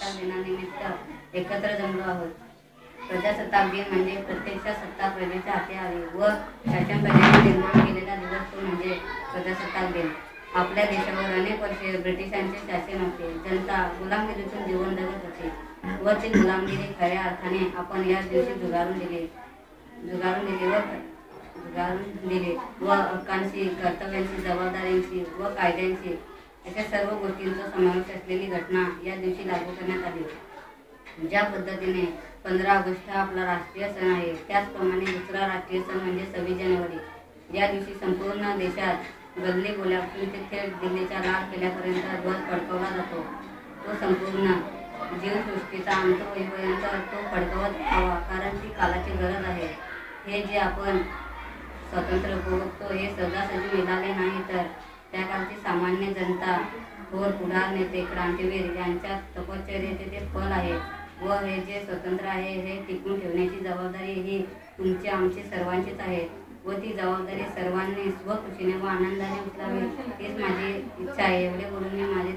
प्रजासत्ताक दिनानिमित्त एकत्र जमलो आहोत. प्रजासत्ताक दिन म्हणजे प्रत्यक्ष सत्ता प्रजेच्या हाती आली व शासन प्रजेने निर्माण केलेला दिवस तो म्हणजे प्रजासत्ताक दिन. आपल्या देशावर अनेक वर्षे ब्रिटिशांचे शासन होते. जनता गुलामगिरीतून जीवन जगत होती व ती गुलामगिरी खऱ्या अर्थाने आपण या दिवशी झुगारून दिले व हक्कांची, कर्तव्यांची, जबाबदाऱ्यांची व कायद्यांची अशा सर्व गोष्टींचा समावेश असलेली घटना या दिवशी लागू करण्यात आली. ज्या पद्धतीने 15 ऑगस्ट हा आपला राष्ट्रीय सण आहे, त्याचप्रमाणे दुसरा राष्ट्रीय सण म्हणजे 26 जानेवारी. या दिवशी संपूर्ण देशात गल्ली बोल्यापासून ते थेट दिल्लीच्या लाल किल्ल्यापर्यंत ध्वज फडकवला जातो. तो संपूर्ण जीवसृष्टीचा अंत होईपर्यंत तो फडकवत राहावा, कारण ती कालाची गरज आहे. हे जे आपण स्वातंत्र्य भोगतो हे सहजासहजी मिळाले नाही, तर त्या काळची सामान्य जनता, थोर पुढार नेते, क्रांतीवीर यांच्या तपश्चर्येचे ते फल आहे व हे जे स्वातंत्र्य आहे हे टिकवून ठेवण्याची जबाबदारी ही तुमची, आमची सर्वांचीच आहे व ती जबाबदारी सर्वांनी स्वखुशीने व आनंदाने उचलावी हीच माझी इच्छा आहे. एवढे बोलून मी माझ्या